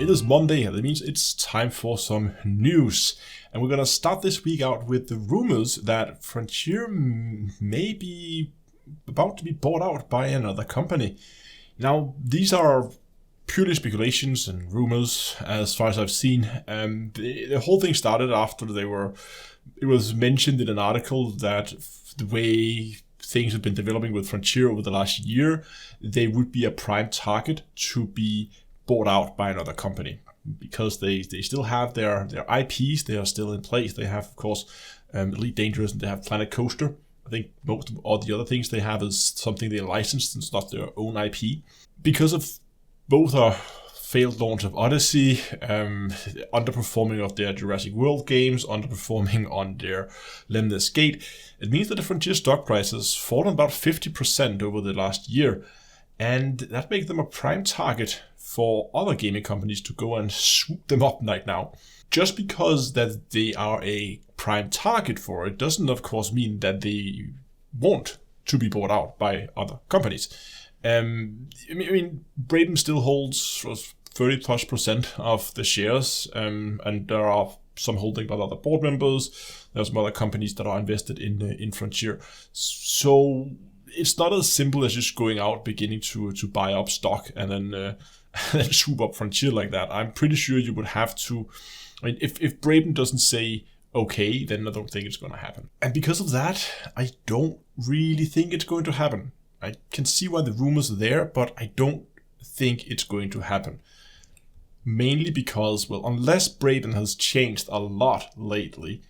It is Monday, and that means it's time for some news. And we're gonna start this week out with the rumors that Frontier may be about to be bought out by another company. Now, these are purely speculations and rumors as far as I've seen. The whole thing started after it was mentioned in an article that the way things have been developing with Frontier over the last year, they would be a prime target to be bought out by another company because they still have their IPs. They are still in place. They have, of course, Elite Dangerous, and they have Planet Coaster. I think most of all the other things they have is something they licensed and it's not their own IP. Because of both a failed launch of Odyssey, underperforming of their Jurassic World games, underperforming on their Lemnis Gate, it means that the Frontier stock price has fallen about 50% over the last year. And that makes them a prime target for other gaming companies to go and swoop them up right now. Just because that they are a prime target for it doesn't, of course, mean that they want to be bought out by other companies. I mean, Braben still holds 30+% of the shares, and there are some holding by other board members. There's some other companies that are invested in Frontier. So it's not as simple as just going out, beginning to buy up stock and then swoop up Frontier like that. I'm pretty sure you would have to. I mean, if Braben doesn't say okay, then I don't think it's going to happen. And because of that, I don't really think it's going to happen. I can see why the rumors are there, but I don't think it's going to happen. Mainly because, well, unless Braben has changed a lot lately,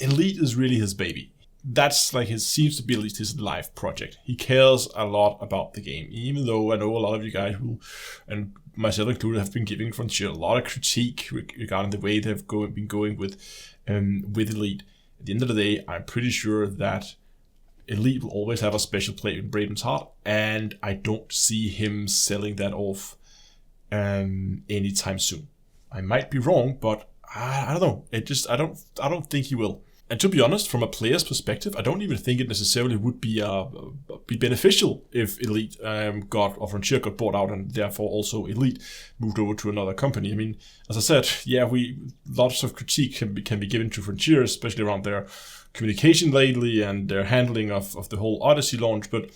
Elite is really his baby. That's like seems to be at least his life project. He cares a lot about the game, even though I know a lot of you guys who, and myself included, have been giving Frontier a lot of critique regarding the way they've been going with Elite. At the end of the day, I'm pretty sure that Elite will always have a special place in Braben's heart, and I don't see him selling that off anytime soon. I might be wrong, but I don't know. I don't think he will. And to be honest, from a player's perspective, I don't even think it necessarily would be beneficial if Elite Frontier got bought out, and therefore also Elite moved over to another company. I mean, as I said, yeah, lots of critique can be given to Frontier, especially around their communication lately and their handling of the whole Odyssey launch. But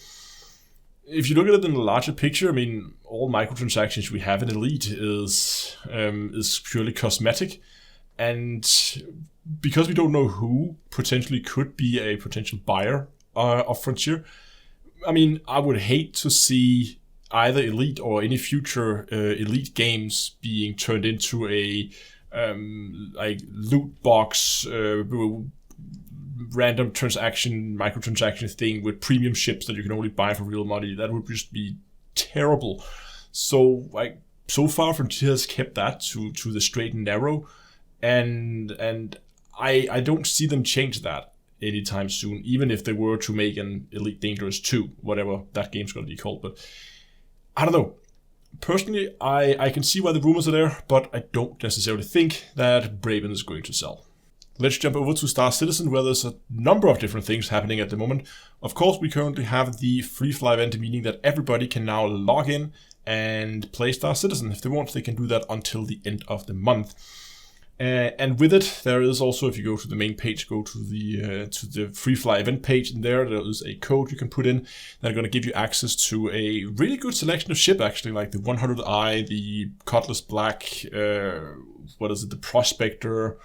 if you look at it in the larger picture, I mean, all microtransactions we have in Elite is purely cosmetic. And because we don't know who potentially could be a potential buyer of Frontier, I mean, I would hate to see either Elite or any future Elite games being turned into a like loot box, random microtransaction thing with premium ships that you can only buy for real money. That would just be terrible. So far Frontier has kept that to the straight and narrow. And I don't see them change that anytime soon, even if they were to make an Elite Dangerous 2, whatever that game's going to be called. But I don't know. Personally, I can see why the rumors are there, but I don't necessarily think that Braben is going to sell. Let's jump over to Star Citizen, where there's a number of different things happening at the moment. Of course, we currently have the free fly event, meaning that everybody can now log in and play Star Citizen. If they want, they can do that until the end of the month. And with it, there is also, if you go to the main page, go to the free fly event page, and there is a code you can put in that are going to give you access to a really good selection of ship, actually, like the 100i, the Cutlass Black, the Prospector.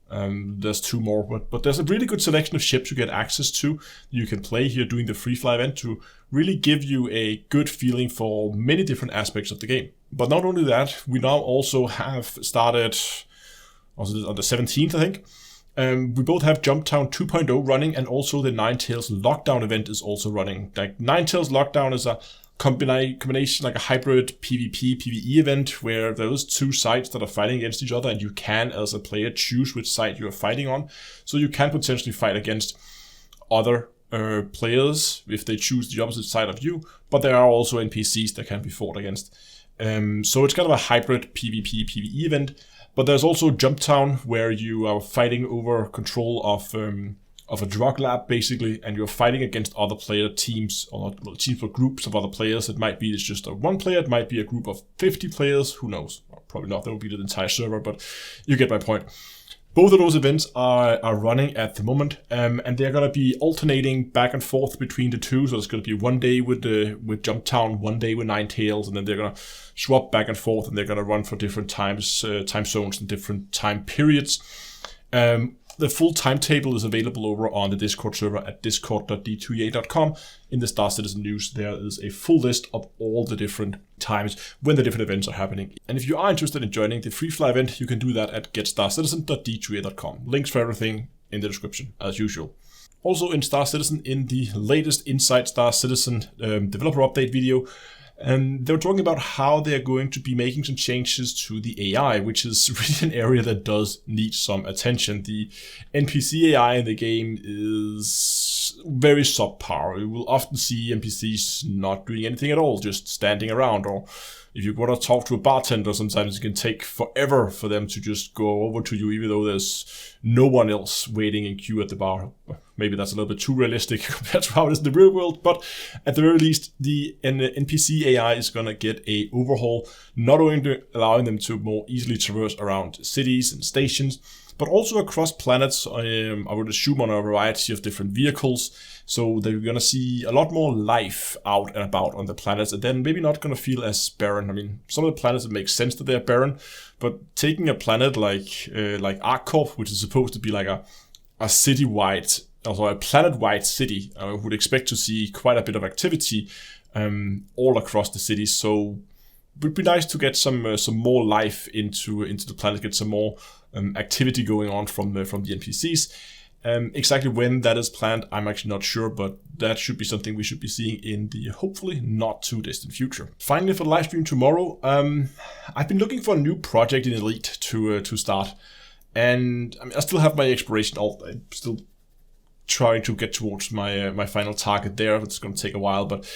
There's two more, but there's a really good selection of ships you get access to. You can play here doing the free fly event to really give you a good feeling for many different aspects of the game. But not only that, we now also have started on the 17th, I think. We both have Jumptown 2.0 running, and also the Ninetales Lockdown event is also running. Like Ninetales Lockdown is a combination, like a hybrid PvE event, where there's two sides that are fighting against each other, and you can, as a player, choose which side you're fighting on. So you can potentially fight against other players if they choose the opposite side of you, but there are also NPCs that can be fought against. So it's kind of a hybrid PvE event. But there's also Jumptown, where you are fighting over control of of a drug lab basically, and you're fighting against other player teams or teams or groups of other players. It might be it's just a one player, it might be a group of 50 players, who knows? Well, probably not, that would be the entire server, but you get my point. Both of those events are running at the moment, and they're going to be alternating back and forth between the two. So it's going to be one day with Jumptown, one day with Ninetales, and then they're going to swap back and forth, and they're going to run for different time zones and different time periods. The full timetable is available over on the Discord server at discord.d2ea.com. In the Star Citizen news, there is a full list of all the different times when the different events are happening. And if you are interested in joining the free fly event, you can do that at getstarcitizen.d2ea.com. Links for everything in the description, as usual. Also in Star Citizen, in the latest Inside Star Citizen developer update video, they were talking about how they're going to be making some changes to the AI, which is really an area that does need some attention. The NPC AI in the game is very subpar. You will often see NPCs not doing anything at all, just standing around. Or if you want to talk to a bartender, sometimes it can take forever for them to just go over to you, even though there's no one else waiting in queue at the bar. Maybe that's a little bit too realistic compared to how it is in the real world, but at the very least, the NPC AI is going to get a overhaul, not only allowing them to more easily traverse around cities and stations, but also across planets. I would assume on a variety of different vehicles, so that you're going to see a lot more life out and about on the planets, and then maybe not going to feel as barren. I mean, some of the planets, it makes sense that they're barren, but taking a planet like ArcCorp, which is supposed to be like a city-wide, also a planet-wide city, I would expect to see quite a bit of activity all across the city. So it would be nice to get some more life into the planet, get some more activity going on from the NPCs. Exactly when that is planned, I'm actually not sure, but that should be something we should be seeing in the hopefully not too distant future. Finally, for the live stream tomorrow, I've been looking for a new project in Elite to start, and I still have my exploration. I'm still trying to get towards my final target there. It's going to take a while, but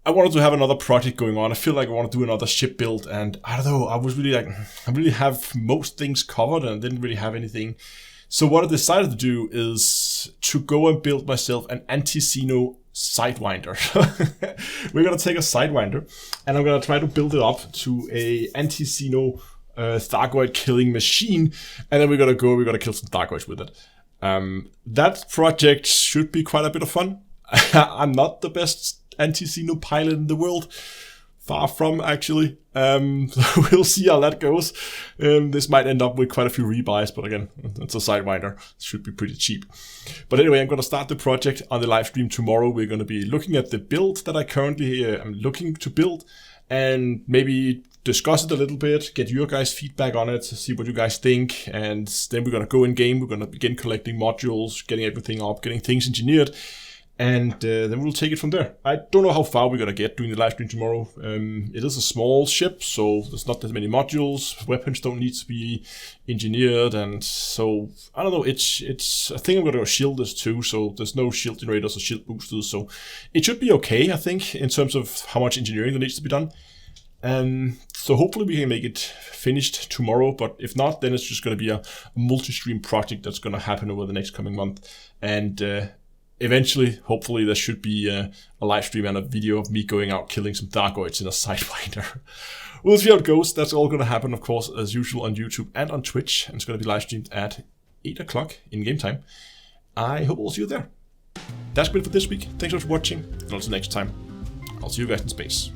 I wanted to have another project going on. I feel like I want to do another ship build, and I don't know, I really have most things covered and didn't really have anything. So what I decided to do is to go and build myself an anti-Xeno Sidewinder. We're going to take a Sidewinder, and I'm going to try to build it up to a anti-Xeno Thargoid killing machine, and then we're going to kill some Thargoids with it. That project should be quite a bit of fun. I'm not the best anti-Xeno pilot in the world. Far from, actually. So we'll see how that goes. This might end up with quite a few rebuys, but again, it's a Sidewinder. It should be pretty cheap. But anyway, I'm going to start the project on the live stream tomorrow. We're going to be looking at the build that I currently am looking to build, and maybe discuss it a little bit, get your guys' feedback on it, see what you guys think, and then we're going to go in game. We're going to begin collecting modules, getting everything up, getting things engineered, and then we'll take it from there. I don't know how far we're going to get doing the live stream tomorrow. It is a small ship, so there's not that many modules. Weapons don't need to be engineered, and so, I don't know, it's I think I'm going to go shield this too, so there's no shield generators or shield boosters, so it should be okay, I think, in terms of how much engineering there needs to be done. So hopefully we can make it finished tomorrow, but if not, then it's just going to be a multi-stream project that's going to happen over the next coming month, and eventually, hopefully, there should be a live stream and a video of me going out killing some Thargoids in a Sidewinder. We'll see how it goes. That's all going to happen, of course, as usual on YouTube and on Twitch, and it's going to be live streamed at 8 o'clock in game time. I hope we'll see you there. That's been it for this week. Thanks so much for watching, and until next time, I'll see you guys in space.